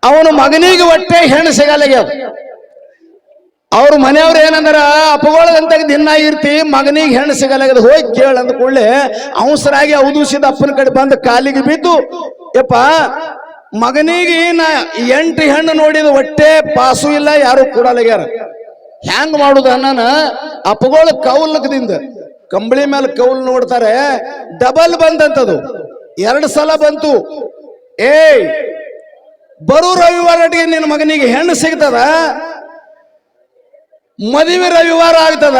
ಅವನು ಮಗನಿಗೆ ಒಟ್ಟೆ ಹೆಣ್ಣು ಸಿಗಲ್ಲಾಗ್ಯಾವ. ಅವ್ರ ಮನೆಯವ್ರು ಏನಂದ್ರ ಅಪಗೋಳದಂತ ದಿನ ಇರ್ತಿ ಮಗನಿಗೆ ಹೆಣ್ಣು ಸಿಗಲ್ಲಾಗದ ಹೋಗಿ ಕೇಳ ಅಂದ ಕೂಡಲೇ ಅವಸರಾಗಿ ಅವಧೂಸಿದ ಅಪ್ಪನ ಕಡೆ ಬಂದು ಕಾಲಿಗೆ ಬಿದ್ದು, ಯಪ್ಪ ಮಗನಿಗೆ ನಾ 8 ಹೆಣ್ಣು ನೋಡಿದ ಒಟ್ಟೆ ಪಾಸು ಇಲ್ಲ, ಯಾರು ಕೊಡಲಾಗ್ಯಾರ, ಹ್ಯಾಂಗ್ ಮಾಡುದ ಅನ್ನ ಅಪಗೋಳ ಕೌಲಕದಿಂದ ಕಂಬಳಿ ಮೇಲೆ ಕೌಲ್ ನೋಡ್ತಾರೆ, ಡಬಲ್ ಬಂದಂತದು 2 ಸಲ ಬಂತು. ಬರು ರವಿವಾರಟಿಗೆ ನಿನ್ನ ಮಗನಿಗೆ ಹೆಣ್ಣು ಸಿಗ್ತದ, ಮದುವೆ ರವಿವಾರ ಆಗ್ತದ,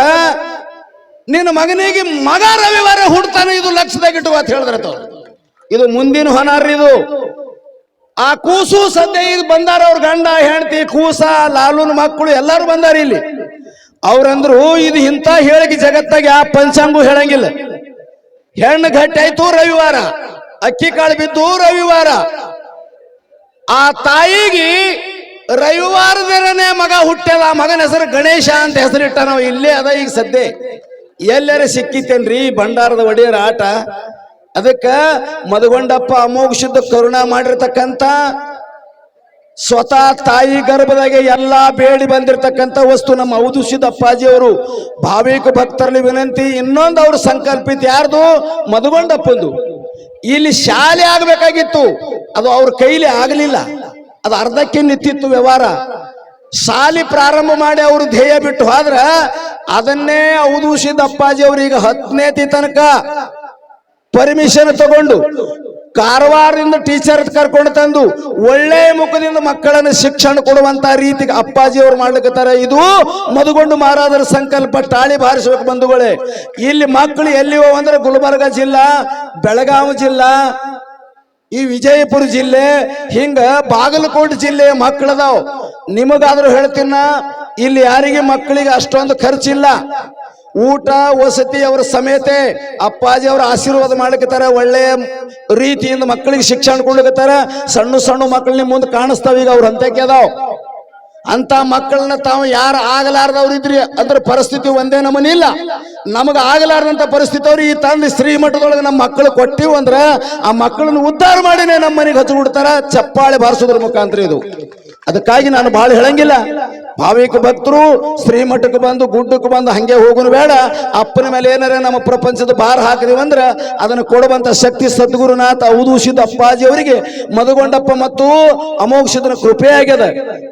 ನಿನ್ನ ಮಗನಿಗೆ ಮಗ ರವಿವಾರ ಹುಡ್ತಾನೆ, ಇದು ಲಕ್ಷದಾಗ ಇಟ್ಟು ಅಂತ ಹೇಳಿದ್ರತ. ಇದು ಮುಂದಿನ ಹೊನಾರ್ರಿ. ಇದು ಆ ಕೂಸು ಸದ್ಯ ಈಗ ಬಂದಾರ, ಅವ್ರ ಗಂಡ ಹೆಂಡತಿ ಕೂಸ ಲಾಲೂನ್ ಮಕ್ಕಳು ಎಲ್ಲಾರು ಬಂದಾರ ಇಲ್ಲಿ. ಅವ್ರಂದ್ರು ಇದು ಇಂಥ ಹೇಳಿಕೆ ಜಗತ್ತಾಗ ಯಾವ ಪಂಚಾಂಗು ಹೇಳಂಗಿಲ್ಲ. ಹೆಣ್ಣು ಗಟ್ಟಿ ಆಯ್ತು ರವಿವಾರ, ಅಕ್ಕಿ ಕಾಳು ಬಿದ್ದು ರವಿವಾರ. ಆ ತಾಯಿಗೆ ರವಿವಾರದೇನೆ ಮಗ ಹುಟ್ಟ್ಯದ, ಆ ಮಗನ ಹೆಸರು ಗಣೇಶ ಅಂತ ಹೆಸರಿಟ್ಟ. ನಾವು ಇಲ್ಲೇ ಅದ ಈಗ ಸದ್ಯ ಎಲ್ಲಾರ ಸಿಕ್ಕಿತೇನ್ರಿ ಭಂಡಾರದ ಒಡೆಯರ ಆಟ. ಅದಕ್ಕ ಮದಗೊಂಡಪ್ಪ ಅಮೋಘ ಶುದ್ಧ ಕರುಣಾ ಮಾಡಿರ್ತಕ್ಕಂಥ ಸ್ವತಃ ತಾಯಿ ಗರ್ಭದಾಗೆ ಎಲ್ಲಾ ಬೇಡಿ ಬಂದಿರತಕ್ಕಂಥ ವಸ್ತು ನಮ್ಮ ಅವಧೂಸಿದ ಅಪ್ಪಾಜಿ ಅವರು ಭಾವಿಕ ಭಕ್ತರಲ್ಲಿ ವಿನಂತಿ. ಇನ್ನೊಂದು ಅವ್ರ ಸಂಕಲ್ಪಿತ ಯಾರ್ದು? ಮದಗೊಂಡಪ್ಪಂದು. ಇಲ್ಲಿ ಶಾಲೆ ಆಗ್ಬೇಕಾಗಿತ್ತು, ಅದು ಅವ್ರ ಕೈಲಿ ಆಗಲಿಲ್ಲ, ಅದು ಅರ್ಧಕ್ಕೆ ನಿಂತಿತ್ತು ವ್ಯವಹಾರ. ಶಾಲೆ ಪ್ರಾರಂಭ ಮಾಡಿ ಅವರು ಧ್ಯೇಯ ಬಿಟ್ಟು ಹೋದ್ರ ಅದನ್ನೇ ಅವಧೂಸಿದ ಅಪ್ಪಾಜಿ ಅವರು ಈಗ 10ನೇ ತನಕ ಪರ್ಮಿಷನ್ ತಗೊಂಡು ಕಾರವಾರದಿಂದ ಟೀಚರ್ ಕರ್ಕೊಂಡು ತಂದು ಒಳ್ಳೆ ಮುಖದಿಂದ ಮಕ್ಕಳನ್ನು ಶಿಕ್ಷಣ ಕೊಡುವಂತ ರೀತಿಗೆ ಅಪ್ಪಾಜಿ ಅವರು ಮಾಡ್ಲಿಕ್ಕತ್ತಾರ. ಇದು ಮದಗೊಂಡು ಮಹಾರಾಜರ ಸಂಕಲ್ಪ. ಟಾಳಿ ಬಾರಿಸ್ಬೇಕು ಬಂಧುಗಳೇ. ಇಲ್ಲಿ ಮಕ್ಕಳು ಎಲ್ಲಿ ಅಂದ್ರೆ ಗುಲ್ಬರ್ಗ ಜಿಲ್ಲಾ, ಬೆಳಗಾವಿ ಜಿಲ್ಲಾ, ಈ ವಿಜಯಪುರ ಜಿಲ್ಲೆ, ಹಿಂಗ ಬಾಗಲಕೋಟೆ ಜಿಲ್ಲೆಯ ಮಕ್ಕಳದಾವ್. ನಿಮಗಾದ್ರೂ ಹೇಳ್ತೀನ, ಇಲ್ಲಿ ಯಾರಿಗೆ ಮಕ್ಕಳಿಗೆ ಅಷ್ಟೊಂದು ಖರ್ಚಿಲ್ಲ. ಊಟ ವಸತಿ ಅವರ ಸಮೇತ ಅಪ್ಪಾಜಿ ಅವರ ಆಶೀರ್ವಾದ ಮಾಡ್ಲಿಕ್ಕತ್ತಾರ. ಒಳ್ಳೆಯ ರೀತಿಯಿಂದ ಮಕ್ಕಳಿಗೆ ಶಿಕ್ಷಣ ಕೊಡ್ಲಿಕ್ಕತ್ತಾರ. ಸಣ್ಣ ಸಣ್ಣ ಮಕ್ಕಳನ್ನ ಮುಂದೆ ಕಾಣಿಸ್ತಾವ. ಈಗ ಅವ್ರ ಹಂತಕ್ಕೆ ಅದಾವ್. ಅಂತ ಮಕ್ಕಳನ್ನ ತಾವು ಯಾರು ಆಗಲಾರ್ದವ್ರು ಇದ್ರಿ ಅದ್ರ ಪರಿಸ್ಥಿತಿ ಒಂದೇ ನಮೂನಿ ಇಲ್ಲ. ನಮಗ ಆಗಲಾರ್ದಂತ ಪರಿಸ್ಥಿತಿ ಅವ್ರು ಈ ತಂದೆ ಶ್ರೀಮಠದೊಳಗೆ ನಮ್ಮ ಮಕ್ಕಳು ಕೊಟ್ಟಿವು ಅಂದ್ರ ಆ ಮಕ್ಕಳನ್ನು ಉದ್ಧಾರ ಮಾಡಿನೇ ನಮ್ಮ ಮನೆಗೆ ಹಚ್ಚಿ ಬಿಡ್ತಾರ, ಚಪ್ಪಾಳೆ ಬಾರಿಸೋದ್ರ ಮುಖಾಂತರ. ಇದು ಅದಕ್ಕಾಗಿ ನಾನು ಬಹಳ ಹೇಳಂಗಿಲ್ಲ. ಭಾವಿಕ ಭಕ್ತರು ಶ್ರೀಮಠಕ್ಕೆ ಬಂದು ಗುಡ್ಡಕ್ಕೆ ಬಂದು ಹಂಗೆ ಹೋಗೋನು ಬೇಡ. ಅಪ್ಪನ ಮೇಲೆ ಏನಾರ ನಮ್ಮ ಪ್ರಪಂಚದ ಭಾರ ಹಾಕಿದೀವಂದ್ರ ಅದನ್ನು ಕೊಡುವಂತ ಶಕ್ತಿ ಸದ್ಗುರುನಾಥ ಅವಧೂಸಿದ ಅಪ್ಪಾಜಿ ಅವರಿಗೆ ಮದಗೊಂಡಪ್ಪ ಮತ್ತು ಅಮೋಘಸಿದನ ಕೃಪೆ ಆಗ್ಯದ.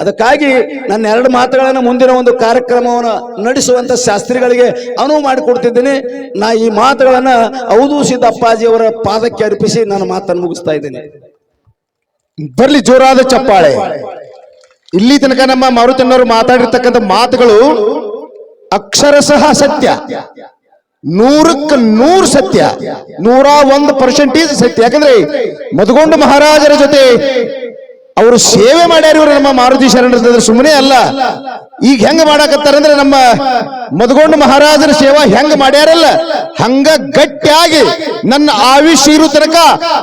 ಅದಕ್ಕಾಗಿ ನನ್ನ 2 ಮಾತುಗಳನ್ನು ಮುಂದಿನ ಒಂದು ಕಾರ್ಯಕ್ರಮವನ್ನು ನಡೆಸುವಂತ ಶಾಸ್ತ್ರಿಗಳಿಗೆ ಅನುವು ಮಾಡಿಕೊಡ್ತಿದ್ದೀನಿ. ನಾ ಈ ಮಾತುಗಳನ್ನ ಅವಧೂಸಿದ ಅಪ್ಪಾಜಿ ಅವರ ಪಾದಕ್ಕೆ ಅರ್ಪಿಸಿ ನನ್ನ ಮಾತನ್ನು ಮುಗಿಸ್ತಾ ಇದ್ದೀನಿ. ಬರ್ಲಿ ಜೋರಾದ ಚಪ್ಪಾಳೆ. ಇಲ್ಲಿ ತನಕ ನಮ್ಮ ಮಾರುತಣ್ಣವರು ಮಾತಾಡಿರ್ತಕ್ಕಂಥ ಮಾತುಗಳು ಅಕ್ಷರಶಃ ಸತ್ಯ, 100ಕ್ಕೆ 100 ಸತ್ಯ, 101% ಸತ್ಯ. ಯಾಕಂದ್ರೆ ಮದಗೊಂಡ ಮಹಾರಾಜರ ಜೊತೆ ಅವರು ಸೇವೆ ಮಾಡ್ಯಾರ ಇವರು ನಮ್ಮ ಮಾರುತಿ ಶರಣರ. ಸುಮ್ಮನೆ ಅಲ್ಲ. ಈಗ ಹೆಂಗ ಮಾಡಾಕತ್ತಾರಂದ್ರೆ ನಮ್ಮ ಮದಗೊಂಡ ಮಹಾರಾಜರ ಸೇವಾ ಹೆಂಗ ಮಾಡ್ಯಾರಲ್ಲ ಹಂಗ ಗಟ್ಟಿಯಾಗಿ ನನ್ನ ಆಯುಷ್ಯ ಇರು ತನಕ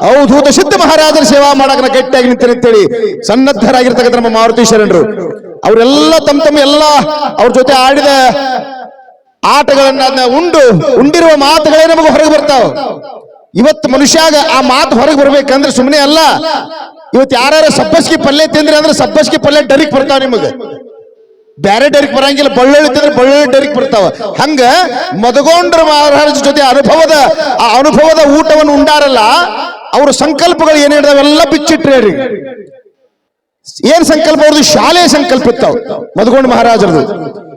ಅವಧೂತ ಸಿದ್ಧ ಮಹಾರಾಜರ ಸೇವಾ ಮಾಡಾಕ ಗಟ್ಟಿಯಾಗಿ ನಿಂತೇನೆ ಅಂತೇಳಿ ಸನ್ನದ್ಧರಾಗಿರ್ತಕ್ಕಂಥ ನಮ್ಮ ಮಾರುತಿ ಶರಣರು. ಅವರೆಲ್ಲ ತಮ್ಮ ಎಲ್ಲ ಅವ್ರ ಜೊತೆ ಆಡಿದ ಆಟಗಳನ್ನ ಉಂಡಿರುವ ಮಾತುಗಳೇ ನಮಗೆ ಹೊರಗೆ ಬರ್ತಾವ. ಇವತ್ತು ಮನುಷ್ಯಾಗ ಆ ಮಾತು ಹೊರಗೆ ಬರ್ಬೇಕಂದ್ರೆ ಸುಮ್ಮನೆ ಅಲ್ಲ. ಇವತ್ತು ಯಾರು ಸಬ್ಬಸ್ಗಿ ಪಲ್ಯ ತಿಂದ್ರಿ ಅಂದ್ರೆ ಸಬ್ಬಸ್ಗಿ ಪಲ್ಯ ಡರಿಕ್ ಬರ್ತಾವ. ನಿಮಗೆ ಬ್ಯಾರೆ ಡರಿಕ್ ಬರಂಗಿಲ್ಲ. ಬಳ್ಳೊಳ್ಳಿ ತಿಂದ್ರೆ ಬಳ್ಳೊಳ್ಳಿ ಡರಿಕ್ ಬರ್ತಾವ. ಹಂಗ ಮದಗೊಂಡ್ರ ಮಹಾರಾಜ ಜೊತೆ ಅನುಭವದ ಊಟವನ್ನು ಉಂಡಾರಲ್ಲ, ಅವ್ರ ಸಂಕಲ್ಪಗಳು ಏನಿದಾವೆಲ್ಲ ಬಿಚ್ಚಿಟ್ರಿ. ಏನ್ ಸಂಕಲ್ಪ ಅವ್ರದ್ದು? ಶಾಲೆಯ ಸಂಕಲ್ಪ ಇತ್ತಾವ ಮದಗೊಂಡ ಮಹಾರಾಜರದು.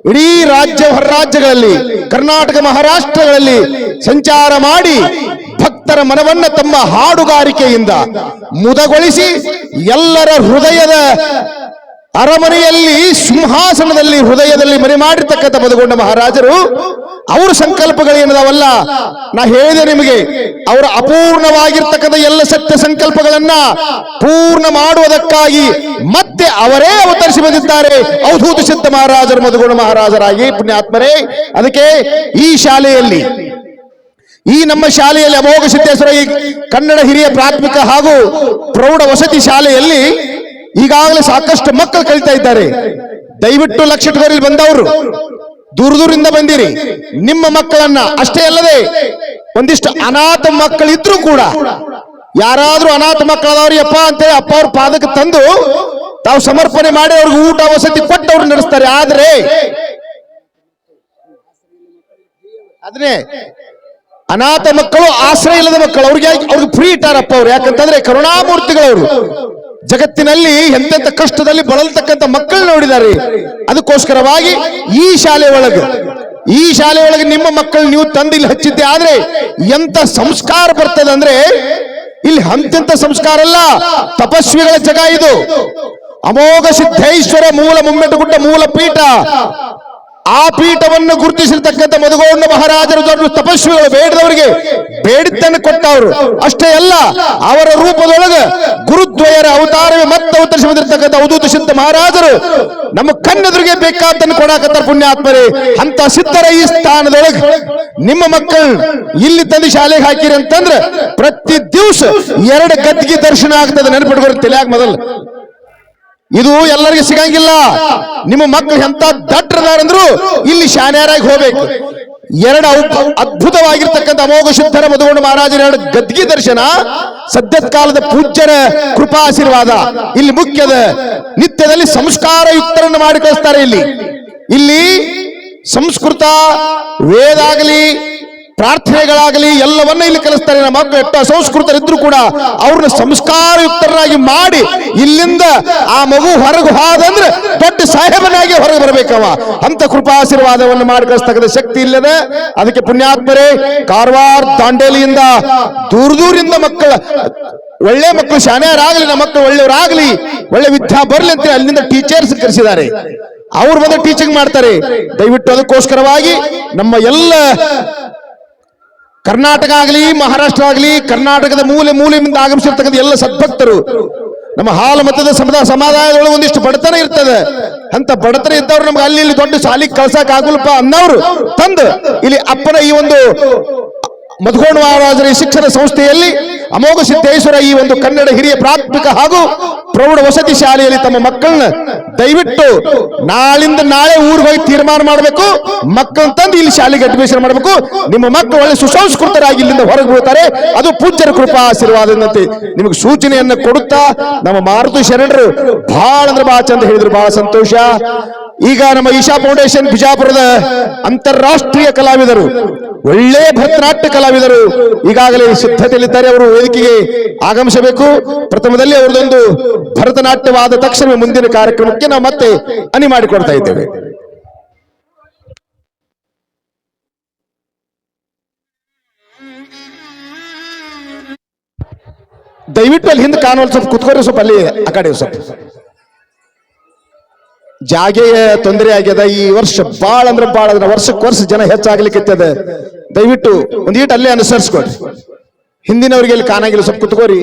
ಇಡೀ ರಾಜ್ಯ ಹೊರ ರಾಜ್ಯಗಳಲ್ಲಿ ಕರ್ನಾಟಕ ಮಹಾರಾಷ್ಟ್ರಗಳಲ್ಲಿ ಸಂಚಾರ ಮಾಡಿ ಭಕ್ತರ ಮನವನ್ನ ತಮ್ಮ ಹಾಡುಗಾರಿಕೆಯಿಂದ ಮುದಗೊಳಿಸಿ ಎಲ್ಲರ ಹೃದಯದ ಅರಮನೆಯಲ್ಲಿ ಸಿಂಹಾಸನದಲ್ಲಿ ಹೃದಯದಲ್ಲಿ ಮನೆ ಮಾಡಿರ್ತಕ್ಕಂಥ ಮದಗೊಂಡ ಮಹಾರಾಜರು ಅವ್ರ ಸಂಕಲ್ಪಗಳು ಏನದಾವಲ್ಲ, ನಾ ಹೇಳಿದೆ ನಿಮಗೆ, ಅವರ ಅಪೂರ್ಣವಾಗಿರ್ತಕ್ಕಂಥ ಎಲ್ಲ ಸತ್ಯ ಸಂಕಲ್ಪಗಳನ್ನ ಪೂರ್ಣ ಮಾಡುವುದಕ್ಕಾಗಿ ಮತ್ತೆ ಅವರೇ ಅವತರಿಸಿ ಬಂದಿದ್ದಾರೆ ಅವಧೂತ ಸಿದ್ಧ ಮಹಾರಾಜರು ಮದಗೊಂಡ ಮಹಾರಾಜರಾಗಿ ಪುಣ್ಯಾತ್ಮರೇ. ಅದಕ್ಕೆ ಈ ಶಾಲೆಯಲ್ಲಿ, ಈ ನಮ್ಮ ಶಾಲೆಯಲ್ಲಿ ಅಮೋಘ ಸಿದ್ದೇಶ್ವರ ಈ ಕನ್ನಡ ಹಿರಿಯ ಪ್ರಾಥಮಿಕ ಹಾಗೂ ಪ್ರೌಢ ವಸತಿ ಶಾಲೆಯಲ್ಲಿ ಈಗಾಗಲೇ ಸಾಕಷ್ಟು ಮಕ್ಕಳು ಕಲಿತಾ ಇದ್ದಾರೆ. ದಯವಿಟ್ಟು ಲಕ್ಷ ಇಟ್ಕೋರಿ. ಬಂದವರು ದೂರದಿಂದ ಬಂದಿರಿ. ನಿಮ್ಮ ಮಕ್ಕಳನ್ನ ಅಷ್ಟೇ ಅಲ್ಲದೆ ಒಂದಿಷ್ಟು ಅನಾಥ ಮಕ್ಕಳಿದ್ರು ಕೂಡ ಯಾರಾದ್ರೂ ಅನಾಥ ಮಕ್ಕಳದವ್ರಿ ಅಪ್ಪ ಅಂತೇಳಿ ಅಪ್ಪ ಅವ್ರ ಪಾದಕ್ಕೆ ತಂದು ತಾವು ಸಮರ್ಪಣೆ ಮಾಡಿ ಅವ್ರಿಗೆ ಊಟ ವಸತಿ ಕೊಟ್ಟು ಅವ್ರು ನಡೆಸ್ತಾರೆ. ಆದ್ರೆ ಅದನ್ನೇ ಅನಾಥ ಮಕ್ಕಳು, ಆಶ್ರಯ ಇಲ್ಲದ ಮಕ್ಕಳು ಅವ್ರಿಗೆ ಫ್ರೀ ಇಟ್ಟಾರಪ್ಪ ಅವ್ರು. ಯಾಕಂತಂದ್ರೆ ಕರುಣಾಮೂರ್ತಿಗಳವರು ಜಗತ್ತಿನಲ್ಲಿ ಎಂತೆಂತ ಕಷ್ಟದಲ್ಲಿ ಬಳಲ್ತಕ್ಕಂಥ ಮಕ್ಕಳು ನೋಡಿದ್ದಾರೆ. ಅದಕ್ಕೋಸ್ಕರವಾಗಿ ಈ ಶಾಲೆ ಒಳಗೆ ನಿಮ್ಮ ಮಕ್ಕಳು ನೀವು ತಂದು ಇಲ್ಲಿ ಹಚ್ಚಿದ್ದೆ ಆದ್ರೆ ಎಂತ ಸಂಸ್ಕಾರ ಬರ್ತದೆ ಅಂದ್ರೆ ಇಲ್ಲಿ ಅಂತ್ಯಂತ ಸಂಸ್ಕಾರ ಅಲ್ಲ, ತಪಸ್ವಿಗಳ ಜಗ ಇದು. ಅಮೋಘ ಸಿದ್ದೇಶ್ವರ ಮೂಲ ಮುಮ್ಮೆಟ್ಟುಗುಡ್ಡ ಮೂಲ ಪೀಠ. ಆ ಪೀಠವನ್ನು ಗುರುತಿಸಿರ್ತಕ್ಕಂಥ ಮಧುಗೌಂಡ ಮಹಾರಾಜರು ದೊಡ್ಡ ತಪಸ್ವಿಗಳು, ಬೇಡದವರಿಗೆ ಬೇಡಿದ್ದನ್ನು ಕೊಟ್ಟವರು. ಅಷ್ಟೇ ಅಲ್ಲ, ಅವರ ರೂಪದೊಳಗೆ ಗುರುದ್ವಯರ ಅವತಾರವೇ ಮತ್ತೆ ಅವತರಿಸಿ ಬಂದಿರತಕ್ಕಂಥ ಅವಧೂತ ಸಿದ್ಧ ಮಹಾರಾಜರು ನಮ್ಮ ಕಣ್ಣೆದುರಿಗೆ ಬೇಕಾದ್ದನ್ನು ಕೊಡಾಕತ್ತಾರ ಪುಣ್ಯಾತ್ಮರೇ. ಅಂತ ಸಿದ್ಧರ ಈ ಸ್ಥಾನದೊಳಗೆ ನಿಮ್ಮ ಮಕ್ಕಳು ಇಲ್ಲಿ ತಂದು ಶಾಲೆಗೆ ಹಾಕಿರಿ ಅಂತಂದ್ರೆ ಪ್ರತಿ ದಿವಸ 2 ಗದ್ದಿಗೆ ದರ್ಶನ ಆಗ್ತದೆ. ನೆನಪಿಟ್ಕೊರಿ ತಲೆಯಾಗ ಮೊದಲು. ಇದು ಎಲ್ಲರಿಗೆ ಸಿಗಂಗಿಲ್ಲ. ನಿಮ್ಮ ಮಕ್ಕಳು ಎಂತ ದಟ್ಟರದಾರಂದ್ರು ಇಲ್ಲಿ ಶಾನ್ಯಾರಾಗಿ ಹೋಗ್ಬೇಕು. 2 ಅದ್ಭುತವಾಗಿರ್ತಕ್ಕಂಥ ಅಮೋಘ ಸಿದ್ಧರ ಮಧುಗೌಂಡ ಮಹಾರಾಜರ 2 ಗದ್ಗಿ ದರ್ಶನ, ಸದ್ಯತ್ ಕಾಲದ ಪೂಜ್ಯರ ಕೃಪಾಶೀರ್ವಾದ ಇಲ್ಲಿ ಮುಖ್ಯದ. ನಿತ್ಯದಲ್ಲಿ ಸಂಸ್ಕಾರ ಯುಕ್ತರನ್ನು ಮಾಡಿ ಕಳಿಸ್ತಾರೆ. ಇಲ್ಲಿ ಸಂಸ್ಕೃತ ವೇದಾಗಲಿ ಪ್ರಾರ್ಥನೆಗಳಾಗಲಿ ಎಲ್ಲವನ್ನ ಇಲ್ಲಿ ಕಲಿಸ್ತಾರೆ. ನಮ್ಮ ಮಕ್ಕಳು ಎಷ್ಟು ಅಸಂಸ್ಕೃತರಿದ್ರು ಕೂಡ ಅವ್ರನ್ನ ಸಂಸ್ಕಾರಯುಕ್ತರಾಗಿ ಮಾಡಿ ಇಲ್ಲಿಂದ ಆ ಮಗು ಹೊರಗೆ ಹೋದಂದ್ರೆ ದೊಡ್ಡ ಸಾಹೇಬನಾಗಿ ಹೊರಗೆ ಬರಬೇಕವ. ಅಂತ ಕೃಪಾಶೀರ್ವಾದವನ್ನು ಮಾಡಿ ಕಳಿಸ್ತಕ್ಕಂಥ ಶಕ್ತಿ ಇಲ್ಲದೆ. ಅದಕ್ಕೆ ಪುಣ್ಯಾತ್ಮರೇ, ಕಾರವಾರ ದಾಂಡೇಲಿಯಿಂದ ದೂರದಿಂದ ಒಳ್ಳೆ ಮಕ್ಕಳು ಶಾನ್ಯರಾಗಲಿ, ನಮ್ಮ ಮಕ್ಕಳು ಒಳ್ಳೆಯವರಾಗಲಿ, ಒಳ್ಳೆ ವಿದ್ಯಾ ಬರಲಿ ಅಂತ ಅಲ್ಲಿಂದ ಟೀಚರ್ಸ್ ಕರೆಸಿದ್ದಾರೆ. ಅವ್ರು ಬಂದು ಟೀಚಿಂಗ್ ಮಾಡ್ತಾರೆ. ದಯವಿಟ್ಟು ಅದಕ್ಕೋಸ್ಕರವಾಗಿ ನಮ್ಮ ಎಲ್ಲ ಕರ್ನಾಟಕ ಆಗಲಿ ಮಹಾರಾಷ್ಟ್ರ ಆಗಲಿ ಕರ್ನಾಟಕದ ಮೂಲೆಯಿಂದ ಆಗಮಿಸಿರ್ತಕ್ಕಂಥ ಎಲ್ಲ ಸದ್ಭಕ್ತರು, ನಮ್ಮ ಹಾಲು ಮತದ ಸಮುದಾಯದೊಳಗೆ ಒಂದಿಷ್ಟು ಬಡತನ ಇರ್ತದೆ. ಅಂತ ಬಡತನ ಇದ್ದವ್ರು ನಮ್ಗೆ ಅಲ್ಲಿ ಇಲ್ಲಿ ದೊಡ್ಡ ಶಾಲೆಗೆ ಕಳ್ಸಕ್ ಆಗುಲ್ಪ ಅನ್ನೋರು ತಂದು ಇಲ್ಲಿ ಅಪ್ಪನ ಈ ಒಂದು ಮಧುಗೌಂಡ ಮಹಾರಾಜರ ಶಿಕ್ಷಣ ಸಂಸ್ಥೆಯಲ್ಲಿ ಅಮೋಘ ಸಿದ್ದೇಶ್ವರ ಈ ಒಂದು ಕನ್ನಡ ಹಿರಿಯ ಪ್ರಾಥಮಿಕ ಹಾಗೂ ಪ್ರೌಢ ವಸತಿ ಶಾಲೆಯಲ್ಲಿ ತಮ್ಮ ಮಕ್ಕಳನ್ನ ದಯವಿಟ್ಟು ನಾಳಿಂದ ನಾಳೆ ಊರಿಗೆ ಹೋಗಿ ತೀರ್ಮಾನ ಮಾಡಬೇಕು. ಮಕ್ಕಳನ್ನ ತಂದು ಇಲ್ಲಿ ಶಾಲೆಗೆ ಅಡ್ಮಿಷನ್ ಮಾಡಬೇಕು. ನಿಮ್ಮ ಮಕ್ಕಳು ಒಳ್ಳೆ ಸುಸಂಸ್ಕೃತರಾಗಿ ಇಲ್ಲಿಂದ ಹೊರಗೆ ಬೀಳ್ತಾರೆ. ಅದು ಪೂಜ್ಯರ ಕೃಪಾ ಆಶೀರ್ವಾದದಂತೆ ನಿಮಗೆ ಸೂಚನೆಯನ್ನು ಕೊಡುತ್ತಾ ನಮ್ಮ ಮಾರುತಿ ಶರಣರು ಬಹಳ ಅಂದ್ರೆ ಬಹಳ ಚಂದ ಹೇಳಿದ್ರು, ಬಹಳ ಸಂತೋಷ. ಈಗ ನಮ್ಮ ಈಶಾ ಫೌಂಡೇಶನ್ ಬಿಜಾಪುರದ ಅಂತಾರಾಷ್ಟ್ರೀಯ ಕಲಾವಿದರು, ಒಳ್ಳೆ ಭರತನಾಟ್ಯ ಕಲಾವಿದರು ಈಗಾಗಲೇ ಸಿದ್ಧತೆಯಲ್ಲಿದ್ದಾರೆ. ಅವರು ವೇದಿಕೆಗೆ ಆಗಮಿಸಬೇಕು. ಪ್ರಥಮದಲ್ಲಿ ಅವರದೊಂದು ಭರತನಾಟ್ಯವಾದ ತಕ್ಷಣ ಮುಂದಿನ ಕಾರ್ಯಕ್ರಮಕ್ಕೆ ನಾವು ಮತ್ತೆ ಅನಿ ಮಾಡಿಕೊಡ್ತಾ ಇದ್ದೇವೆ. ದಯವಿಟ್ಟು ಅಲ್ಲಿ ಹಿಂದೆ ಕಾಣುವಲ್ಲಿ ಸ್ವಲ್ಪ ಕುತ್ಕೋರಿ, ಸ್ವಲ್ಪ ಅಲ್ಲಿ ಆ ಕಡೆ ಸ್ವಲ್ಪ ಜಾಗೆಯ ತೊಂದರೆ ಆಗ್ಯದ. ಈ ವರ್ಷ ಬಾಳ ಅಂದ್ರೆ ಬಾಳ ವರ್ಷಕ್ಕೆ ವರ್ಷ ಜನ ಹೆಚ್ಚಾಗ್ಲಿಕ್ಕೆ ದಯವಿಟ್ಟು ಒಂದೀಟ್ ಅಲ್ಲೇ ಅನುಸರಿಸ್ಕೊಡ್ರಿ. ಹಿಂದಿನವರಿಗೆ ಇಲ್ಲಿ ಕಾಣಂಗಿಲ್ಲ, ಸ್ವಲ್ಪ ಕುತ್ಕೋರಿ.